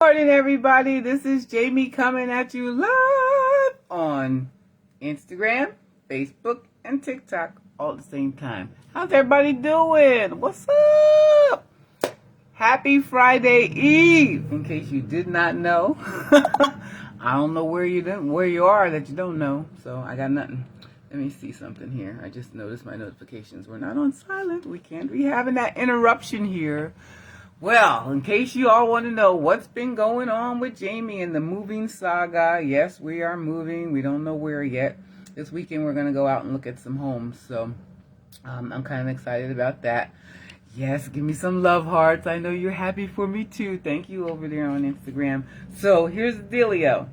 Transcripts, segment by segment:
Morning, everybody. This is Jamie coming at you live on Instagram, Facebook, and TikTok all at the same time. How's everybody doing? What's up? Happy Friday Eve. In case you did not know, I don't know where you are that you don't know. So I got nothing. Let me see something here. I just noticed my notifications were not on silent. We can't be having that interruption here. Well, in case you all want to know what's been going on with Jamie and the moving saga, yes, we are moving. We don't know where yet. This weekend we're going to go out and look at some homes, so I'm kind of excited about that. Yes, give me some love hearts. I know you're happy for me too. Thank you over there on Instagram. So here's the dealio.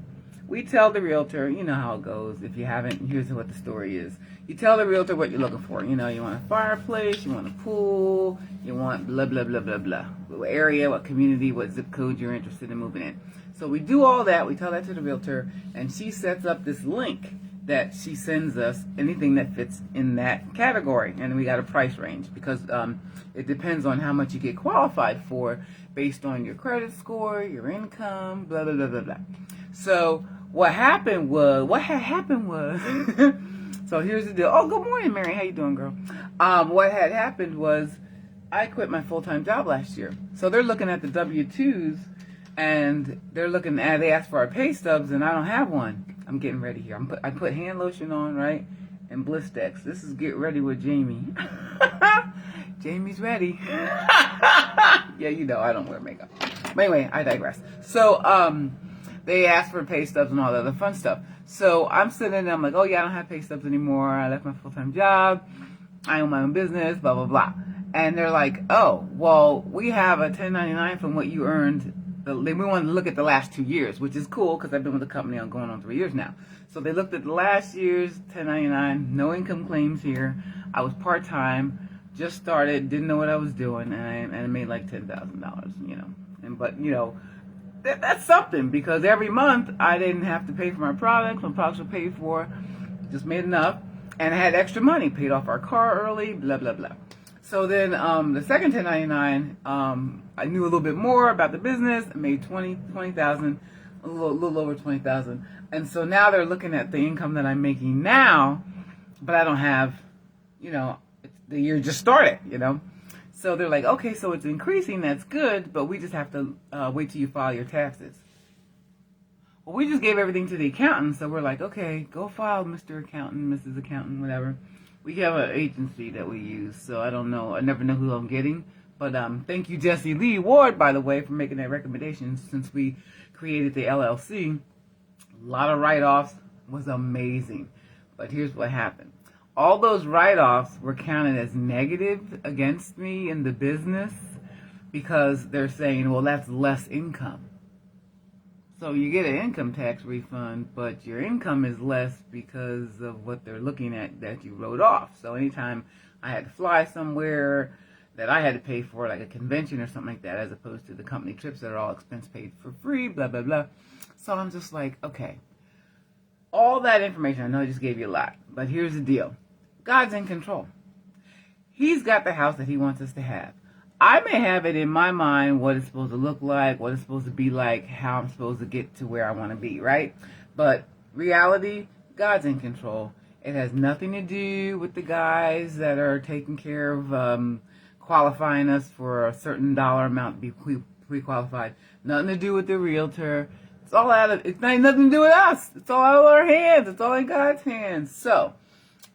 We tell the realtor, you know how it goes. If you haven't, here's what the story is. You tell the realtor what you're looking for. You know, you want a fireplace, you want a pool, you want blah, blah, blah, blah, blah. What area, what community, what zip code you're interested in moving in. So we do all that. We tell that to the realtor, and she sets up this link that she sends us anything that fits in that category. And we got a price range because it depends on how much you get qualified for based on your credit score, your income, blah, blah, blah, blah, blah. So what had happened was, so here's the deal. Oh, good morning, Mary. How you doing, girl? What had happened was I quit my full-time job last year. So they're looking at the W-2s, and they asked for our pay stubs, and I don't have one. I'm getting ready here. I put hand lotion on, right, and Blistex. This is Get Ready with Jamie. Jamie's ready. Yeah, you know I don't wear makeup. But anyway, I digress. So, they asked for pay stubs and all the other fun stuff. So I'm sitting there, I'm like, oh yeah, I don't have pay stubs anymore. I left my full-time job. I own my own business, blah, blah, blah. And they're like, oh, well, we have a 1099 from what you earned. We wanted to look at the last 2 years, which is cool because I've been with the company going on 3 years now. So they looked at the last year's 1099, no income claims here. I was part-time, just started, didn't know what I was doing, and I made like $10,000, you know. But, you know, that's something because every month I didn't have to pay for my products. My products were paid for, just made enough, and I had extra money, paid off our car early, blah, blah, blah. So then the second 1099, I knew a little bit more about the business. I made $20,000, a little over $20,000. And so now they're looking at the income that I'm making now, but I don't have, you know, the year just started, you know. So they're like, okay, so it's increasing, that's good, but we just have to wait till you file your taxes. Well, we just gave everything to the accountant, so we're like, okay, go file, Mr. Accountant, Mrs. Accountant, whatever. We have an agency that we use, so I don't know, I never know who I'm getting. But thank you, Jesse Lee Ward, by the way, for making that recommendation since we created the LLC. A lot of write-offs, was amazing. But here's what happened. All those write-offs were counted as negative against me in the business because they're saying, well, that's less income. So you get an income tax refund, but your income is less because of what they're looking at that you wrote off. So anytime I had to fly somewhere that I had to pay for, like a convention or something like that, as opposed to the company trips that are all expense paid for free, blah, blah, blah. So I'm just like, okay. All that information, I know I just gave you a lot, but here's the deal. God's in control. He's got the house that he wants us to have. I may have it in my mind what it's supposed to look like, what it's supposed to be like, how I'm supposed to get to where I want to be, right? But reality, God's in control. It has nothing to do with the guys that are taking care of qualifying us for a certain dollar amount to be pre-qualified. Nothing to do with the realtor. It's nothing to do with us. It's all out of our hands. It's all in God's hands. So,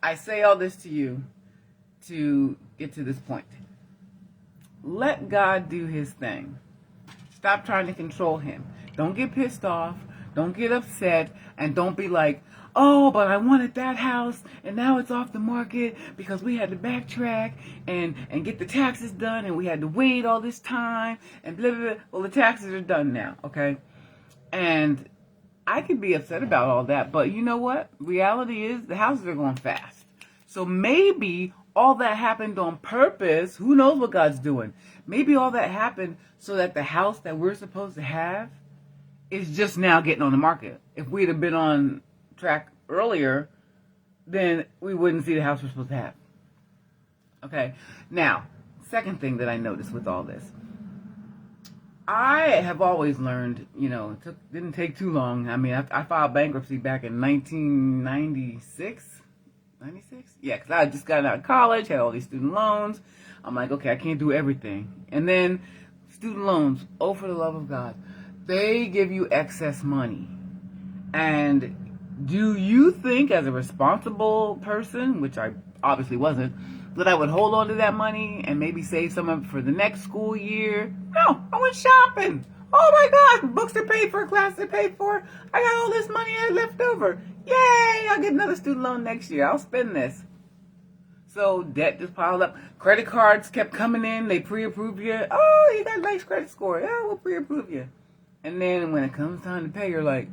I say all this to you to get to this point. Let God do his thing. Stop trying to control him. Don't get pissed off. Don't get upset. And don't be like, oh, but I wanted that house and now it's off the market because we had to backtrack and get the taxes done and we had to wait all this time and blah, blah, blah. Well, the taxes are done now, okay? And I could be upset about all that, but you know what? Reality is the houses are going fast. So maybe all that happened on purpose. Who knows what God's doing? Maybe all that happened so that the house that we're supposed to have is just now getting on the market. If we'd have been on track earlier, then we wouldn't see the house we're supposed to have. Okay? Now, second thing that I noticed with all this. I have always learned, didn't take too long. I mean, I filed bankruptcy back in 1996. 96? Yeah, because I just got out of college, had all these student loans. I'm like, okay, I can't do everything. And then student loans, oh, for the love of God, they give you excess money. And do you think, as a responsible person, which I obviously wasn't, that I would hold on to that money and maybe save some of it for the next school year? No, I went shopping. Oh my God, books are paid for, classes are paid for. I got all this money I left over. Yay, I'll get another student loan next year. I'll spend this. So debt just piled up. Credit cards kept coming in. They pre-approved you. Oh, you got a nice credit score. Yeah, we'll pre-approve you. And then when it comes time to pay, you're like,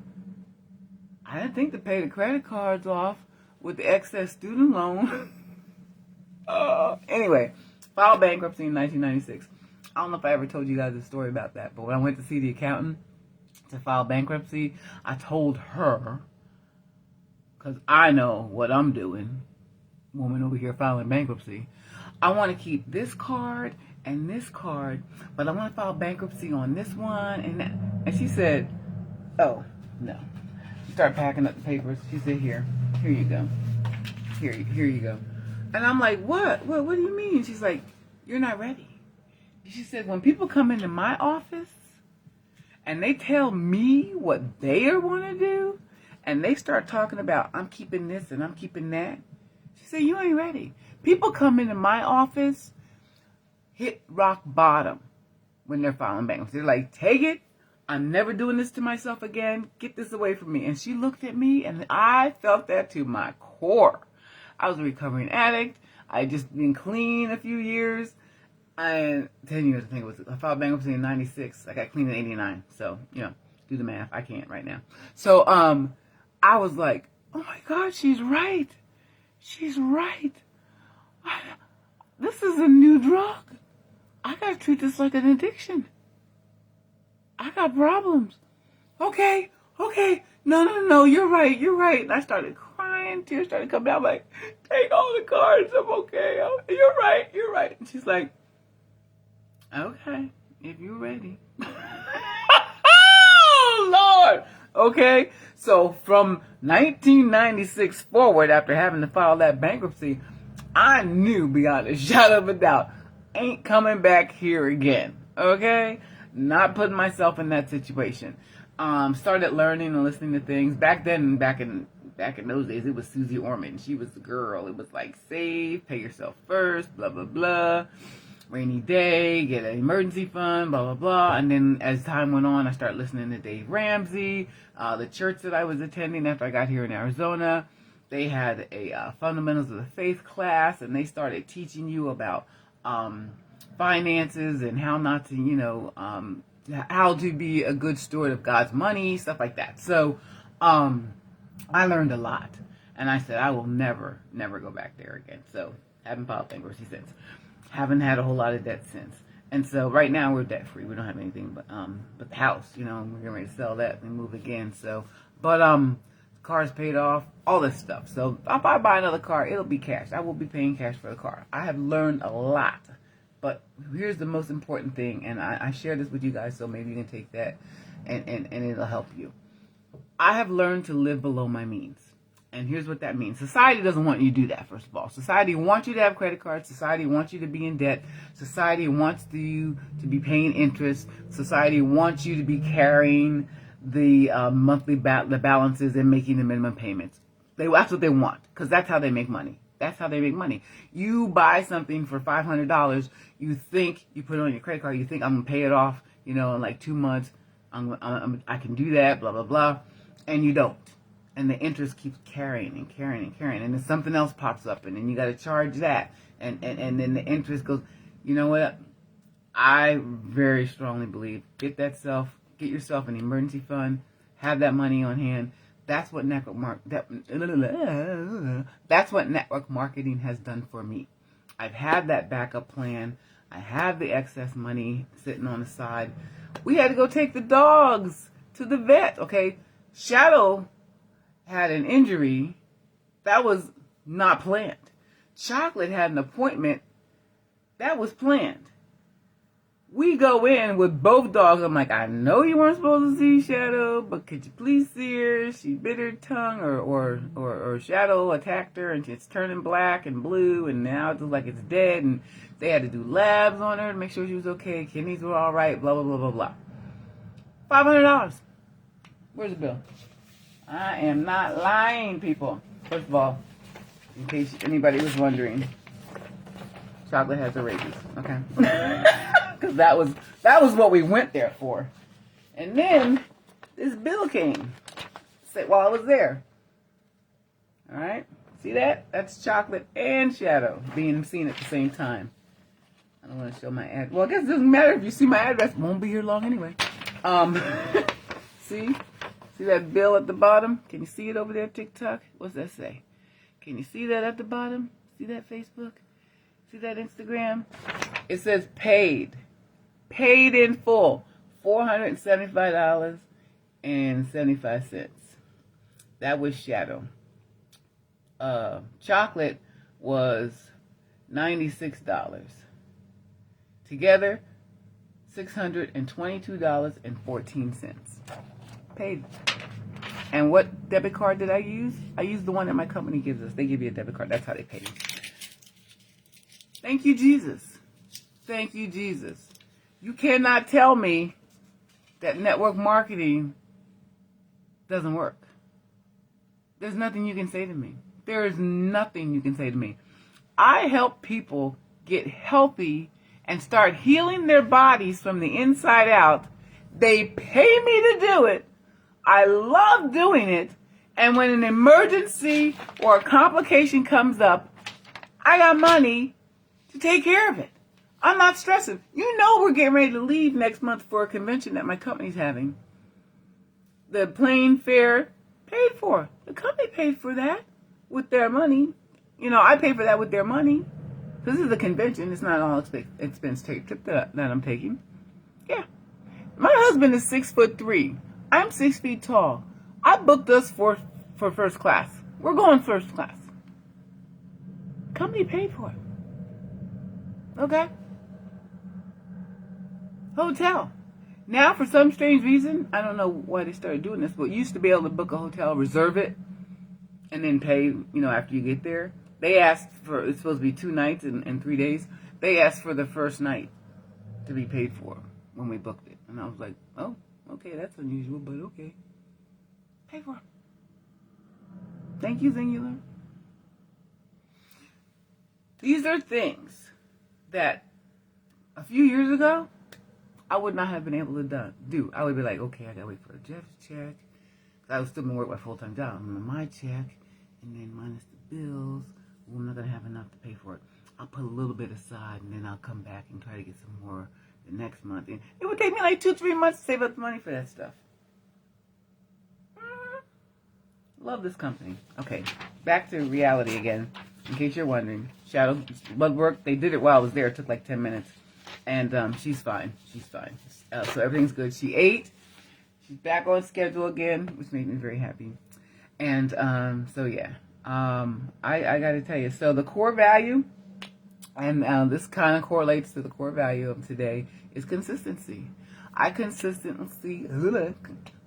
I didn't think to pay the credit cards off with the excess student loan. Anyway, filed bankruptcy in 1996. I don't know if I ever told you guys a story about that, but when I went to see the accountant to file bankruptcy, I told her, because I know what I'm doing, woman over here filing bankruptcy, I want to keep this card and this card, but I want to file bankruptcy on this one and that. And she said, oh, no. She started packing up the papers. She said, here you go. Here you go. And I'm like, what? What do you mean? She's like, you're not ready. She said, when people come into my office and they tell me what they want to do, and they start talking about, I'm keeping this and I'm keeping that, she said, you ain't ready. People come into my office, hit rock bottom when they're filing bankruptcy. They're like, take it. I'm never doing this to myself again. Get this away from me. And she looked at me, and I felt that to my core. I was a recovering addict. I had just been clean a few years. 10 years, I think it was. I filed bankruptcy in 96. I got clean in 89. So, do the math. I can't right now. So, I was like, oh my God, she's right. She's right. This is a new drug. I got to treat this like an addiction. I got problems. Okay. No, you're right. And I started crying. Tears started coming out. I'm like, take all the cards. I'm okay. You're right. And she's like, okay, if you're ready. Oh, Lord. Okay. So from 1996 forward, after having to file that bankruptcy, I knew beyond a shadow of a doubt, ain't coming back here again. Okay? Not putting myself in that situation. Started learning and listening to things. Back in those days, it was Susie Orman. She was the girl. It was like, save, pay yourself first, blah, blah, blah. Rainy day, get an emergency fund, blah, blah, blah. And then as time went on, I started listening to Dave Ramsey. The church that I was attending after I got here in Arizona, they had a Fundamentals of the Faith class, and they started teaching you about finances and how not to, how to be a good steward of God's money, stuff like that. So I learned a lot. And I said, I will never go back there again. So haven't filed bankruptcy since. Haven't had a whole lot of debt since. And so right now we're debt free. We don't have anything but the house, we're getting ready to sell that and move again. So, but car's paid off, all this stuff. So if I buy another car, it'll be cash. I will be paying cash for the car. I have learned a lot. But here's the most important thing, and I share this with you guys, so maybe you can take that and it'll help you. I have learned to live below my means. And here's what that means. Society doesn't want you to do that, first of all. Society wants you to have credit cards. Society wants you to be in debt. Society wants you to be paying interest. Society wants you to be carrying the monthly the balances and making the minimum payments. That's what they want, because that's how they make money. That's how they make money. You buy something for $500. You think, you put it on your credit card. You think, I'm going to pay it off, in like 2 months. I can do that, blah, blah, blah. And you don't. And the interest keeps carrying. And then something else pops up, and then you got to charge that. And then the interest goes. You know what? I very strongly believe, get yourself an emergency fund. Have that money on hand. That's what network marketing has done for me. I've had that backup plan. I have the excess money sitting on the side. We had to go take the dogs to the vet, okay? Shadow had an injury that was not planned. Chocolate had an appointment that was planned. We go in with both dogs. I'm like, I know you weren't supposed to see Shadow, but could you please see her? She bit her tongue, or Shadow attacked her, and it's turning black and blue, and now it's like it's dead. And they had to do labs on her to make sure she was okay. Kidneys were all right. Blah blah blah blah blah. $500. Where's the bill? I am not lying, people. First of all, in case anybody was wondering, chocolate has a rabies. Okay. Because that was what we went there for. And then this bill came while I was there. All right, see that? That's Chocolate and Shadow being seen at the same time. I don't want to show my ad. Well, I guess it doesn't matter if you see my address. Won't be here long anyway. See that bill at the bottom? Can you see it over there, TikTok? What's that say? Can you see that at the bottom? See that, Facebook? See that, Instagram? It says paid. Paid in full, $475.75. That was Shadow. Chocolate was $96. Together, $622.14. Paid. And what debit card did I use? I used the one that my company gives us. They give you a debit card. That's how they pay you. Thank you, Jesus. Thank you, Jesus. You cannot tell me that network marketing doesn't work. There's nothing you can say to me. There is nothing you can say to me. I help people get healthy and start healing their bodies from the inside out. They pay me to do it. I love doing it. And when an emergency or a complication comes up, I got money to take care of it. I'm not stressing. You know we're getting ready to leave next month for a convention that my company's having. The plane fare paid for. The company paid for that with their money. You know, I pay for that with their money. This is a convention. It's not all expense trip that I'm taking. Yeah. My husband is 6'3". I'm 6 feet tall. I booked us for first class. We're going first class. Company paid for it. Okay? Hotel. Now, for some strange reason, I don't know why they started doing this, but you used to be able to book a hotel, reserve it, and then pay, after you get there. They asked for, it's supposed to be 2 nights and 3 days. They asked for the first night to be paid for when we booked it. And I was like, oh, okay, that's unusual, but okay. Pay for it. Thank you, Singular. These are things that a few years ago, I would not have been able to do. I would be like, okay, I gotta wait for Jeff's check. I was still gonna work my full-time job. I'm on my check, and then minus the bills. Well, I'm not gonna have enough to pay for it. I'll put a little bit aside, and then I'll come back and try to get some more the next month. And it would take me like 2-3 months to save up the money for that stuff. Love this company. Okay, back to reality again. In case you're wondering, Shadow blood work. They did it while I was there. It took like 10 minutes. And she's fine. She's fine. So everything's good. She ate. She's back on schedule again, which made me very happy. And so yeah, I got to tell you. So the core value, and this kind of correlates to the core value of today, is consistency. I consistently,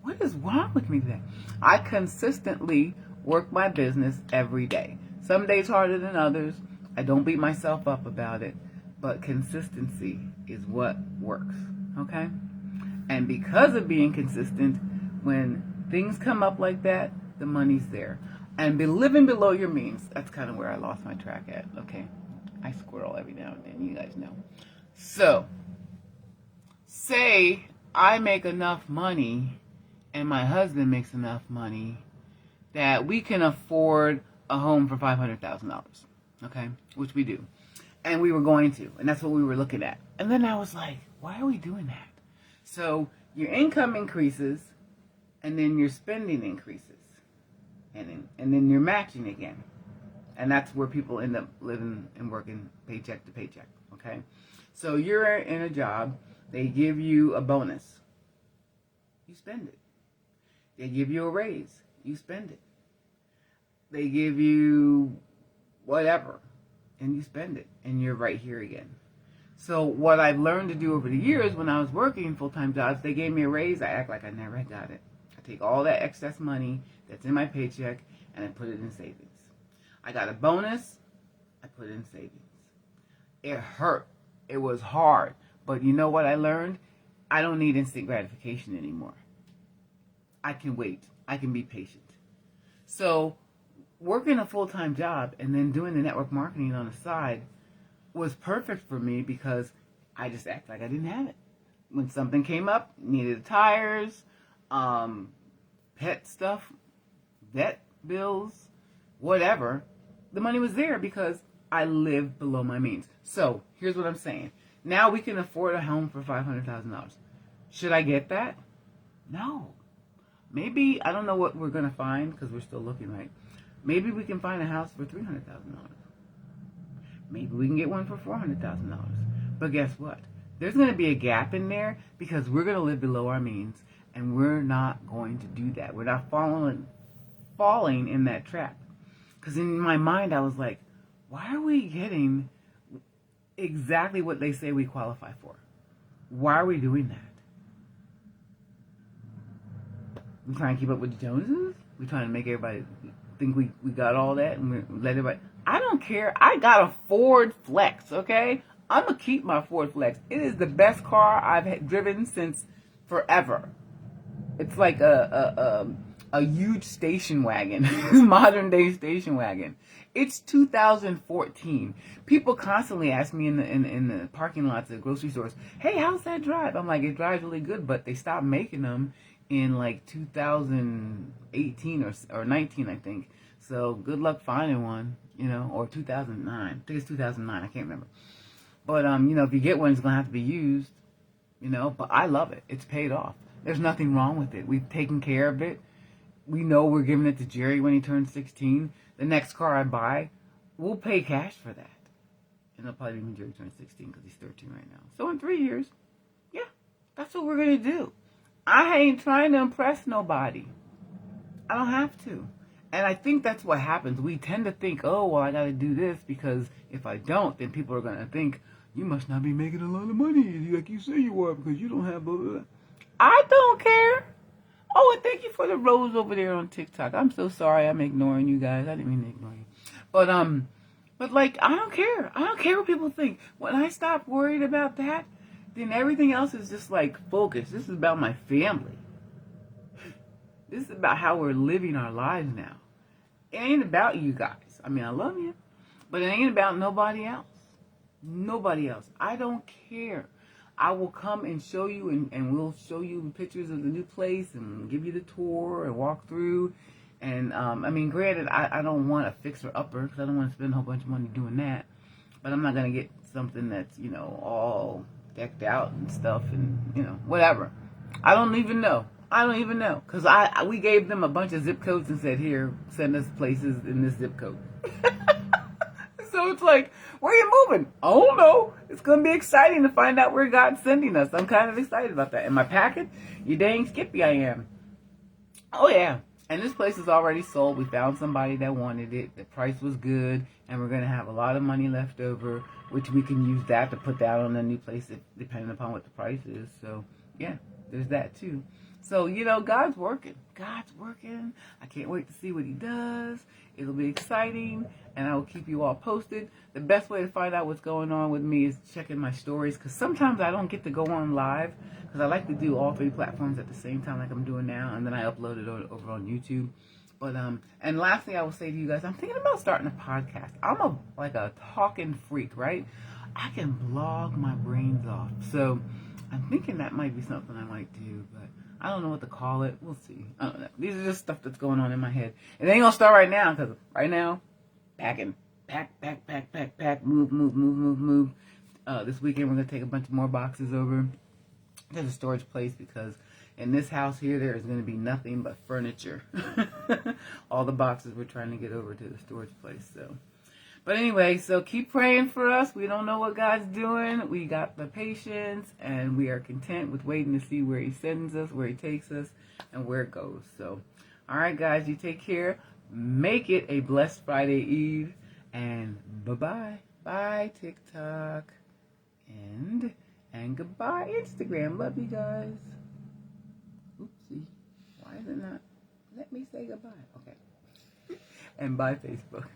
what is wrong with me today? I consistently work my business every day. Some days harder than others. I don't beat myself up about it. But consistency is what works, okay? And because of being consistent, when things come up like that, the money's there. And living below your means, that's kind of where I lost my track at, okay? I squirrel every now and then, you guys know. So, say I make enough money and my husband makes enough money that we can afford a home for $500,000, okay? Which we do. And we were going to, and that's what we were looking at. And then I was like, why are we doing that? So your income increases, and then your spending increases, and then you're matching again. And that's where people end up living and working paycheck to paycheck, okay? So you're in a job, they give you a bonus. You spend it. They give you a raise. You spend it. They give you whatever. And you spend it, and you're right here again. So what I've learned to do over the years when I was working full-time jobs, they gave me a raise. I act like I never had got it. I take all that excess money that's in my paycheck and I put it in savings. I got a bonus. I put it in savings. It hurt. It was hard. But you know what I learned? I don't need instant gratification anymore. I can wait. I can be patient. So working a full-time job and then doing the network marketing on the side was perfect for me because I just act like I didn't have it. When something came up, needed tires, pet stuff, vet bills, whatever, the money was there because I lived below my means. So here's what I'm saying. Now we can afford a home for $500,000. Should I get that? No. Maybe, I don't know what we're going to find because we're still looking, right? Maybe we can find a house for $300,000. Maybe we can get one for $400,000. But guess what? There's going to be a gap in there because we're going to live below our means, and we're not going to do that. We're not falling in that trap. Because in my mind, I was like, why are we getting exactly what they say we qualify for? Why are we doing that? We trying to keep up with the Joneses? We trying to make everybody think we got all that and we let everybody... I don't care. I got a Ford Flex, okay? I'm going to keep my Ford Flex. It is the best car I've driven since forever. It's like a huge station wagon, modern day station wagon. It's 2014. People constantly ask me in the parking lots at grocery stores, hey, how's that drive? I'm like, it drives really good, but they stopped making them in like 2018 or 19, I think. So good luck finding one, you know, or 2009. I think it's 2009. I can't remember. But, you know, if you get one, it's going to have to be used, you know. But I love it. It's paid off. There's nothing wrong with it. We've taken care of it. We know we're giving it to Jerry when he turns 16. The next car I buy, we'll pay cash for that. And it'll probably be when Jerry turns 16 because he's 13 right now. So in 3 years, yeah, that's what we're going to do. I ain't trying to impress nobody. I don't have to. And I think that's what happens. We tend to think, oh, well, I got to do this because if I don't, then people are going to think, you must not be making a lot of money like you say you are because you don't have blah, blah, blah. I don't care. Oh, and thank you for the rose over there on TikTok. I'm so sorry I'm ignoring you guys. I didn't mean to ignore you. But like, I don't care. I don't care what people think. When I stop worried about that, then everything else is just like focus. This is about my family. This is about how we're living our lives now. It ain't about you guys. I mean, I love you, but it ain't about nobody else. Nobody else. I don't care. I will come and show you, and we'll show you pictures of the new place and give you the tour and walk through. And, I mean, granted, I don't want a fixer-upper because I don't want to spend a whole bunch of money doing that. But I'm not going to get something that's, you know, all decked out and stuff and, you know, whatever. I don't even know. Because we gave them a bunch of zip codes and said, here, send us places in this zip code. So it's like, where are you moving? I don't know. It's going to be exciting to find out where God's sending us. I'm kind of excited about that. Am I packing? You dang skippy I am. Oh, yeah. And this place is already sold. We found somebody that wanted it. The price was good. And we're going to have a lot of money left over, which we can use that to put that on a new place depending upon what the price is. So, yeah, there's that too. So, you know, God's working. God's working. I can't wait to see what he does. It'll be exciting, and I will keep you all posted. The best way to find out what's going on with me is checking my stories, because sometimes I don't get to go on live, because I like to do all 3 platforms at the same time like I'm doing now, and then I upload it over on YouTube. But, and lastly, I will say to you guys, I'm thinking about starting a podcast. I'm like a talking freak, right? I can blog my brains off. So I'm thinking that might be something I might do, but I don't know what to call it. We'll see. I don't know. These are just stuff that's going on in my head. It ain't going to start right now, because right now, packing. Pack, move. This weekend, we're going to take a bunch of more boxes over to the storage place, because in this house here, there is going to be nothing but furniture. All the boxes we're trying to get over to the storage place, so. But anyway, so keep praying for us. We don't know what God's doing. We got the patience, and we are content with waiting to see where he sends us, where he takes us, and where it goes. So, all right, guys, you take care. Make it a blessed Friday Eve, and bye-bye. Bye, TikTok. And goodbye, Instagram. Love you guys. Oopsie. Why is it not? Let me say goodbye. Okay. And bye, Facebook.